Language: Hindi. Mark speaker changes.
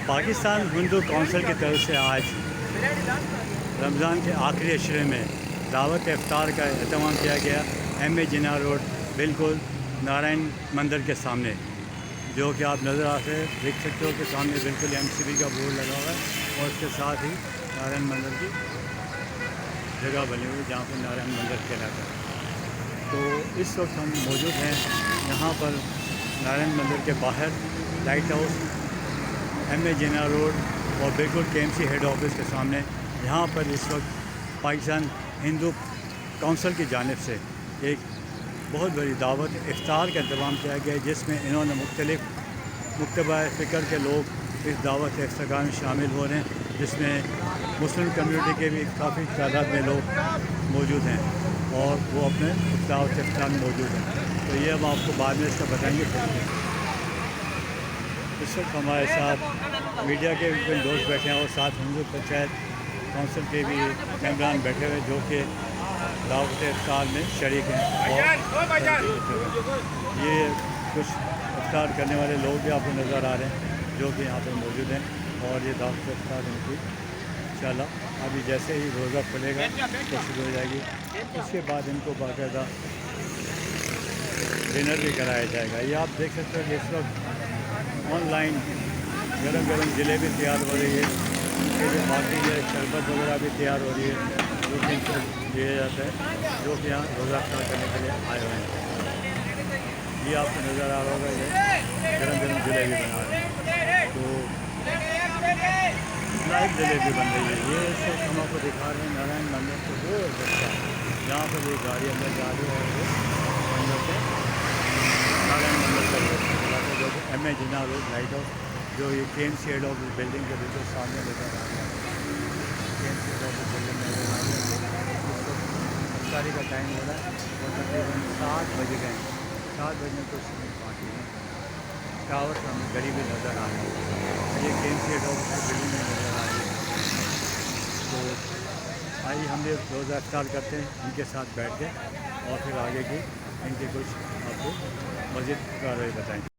Speaker 1: पाकिस्तान हिंदू काउंसिल की तरफ से आज रमज़ान के आखिरी अशरे में दावत इफ्तार का एहतमाम किया गया। एम.ए. जिन्ना रोड बिल्कुल नारायण मंदिर के सामने, जो कि आप नज़र आ से देख सकते हो कि सामने बिल्कुल एम.सी.बी. का बोर्ड लगा हुआ है और उसके साथ ही नारायण मंदिर की जगह बनी हुई है जहाँ पर नारायण मंदिर कहलाता है। तो इस वक्त हम मौजूद हैं यहाँ पर नारायण मंदिर के बाहर लाइट हाउस एम.ए. जिन्ना रोड और बिल्कुल KMC हेड ऑफिस के सामने। यहाँ पर इस वक्त पाकिस्तान हिंदू काउंसिल की जानिब से एक बहुत बड़ी दावत इफ्तार का इंतज़ाम किया गया है, जिसमें इन्होंने मुख्तलिफ़ फ़िक्र के लोग इस दावत इफ्तार में शामिल हो रहे हैं, जिसमें मुस्लिम कम्यूनिटी के भी काफ़ी तादाद में लोग मौजूद हैं और वो अपने दावत इफ्तार में मौजूद हैं। तो ये हम आपको बाद में इसका बताएँगे। इस वक्त हमारे साथ मीडिया के भी दोस्त बैठे हैं और साथ हिंदू पंचायत काउंसिल के भी मेम्बरान बैठे हुए जो कि दावत इफ्तार में शरीक हैं। ये कुछ इफ्तार करने वाले लोग भी आपको नज़र आ रहे हैं जो कि यहाँ पर मौजूद हैं और ये दावत इफ्तार इनकी इंशाल्लाह अभी जैसे ही रोज़ा खुलेगा तो शुरू हो जाएगी। उसके बाद इनको बाकायदा डिनर भी कराया जाएगा। ये आप देख सकते हो कि इस वक्त ऑनलाइन गरम गरम जलेबी तैयार हो रही है, इसके लिए बाकी ये शरबत वगैरह भी तैयार हो रही है जो कि इनको दिया जाता है, जो कि यहाँ रोज़ा अफ्तार करने के लिए आए हुए हैं। ये आपको नज़र आ रहा होगा, ये गरम गरम जलेबी बना रहे हैं। तो लाइव जलेबी बन रही है। ये इस वक्त हम आपको दिखा रहे हैं नारायण मंदिर को वो रास्ता जहाँ पर ये गाड़ी अंदर जा रही है और वो अंदर से नारायण मंदिर का रास्ता जो कि एम.ए. जिन्ना रोड लाइट हाउस जो ये KMC हेड ऑफिस बिल्डिंग के बिल्कुल सामने नज़र आ रहा है। KMC हेड ऑफिस बिल्डिंग नज़र आ रही है। इफ्तारी का टाइम हो रहा है और तकरीबन 7 बज गए हैं। 7 बजने को समय बाकी है। टावर से हमें गरीब नज़र आ रही है। ये KMC हेड ऑफिस की बिल्डिंग में नज़र आ रही है। तो आइए हम ये रोज़ा इफ्तार करते हैं इनके साथ बैठ के और फिर आगे की इनकी कुछ आपको मज़ीद कार्रवाई बताएँ।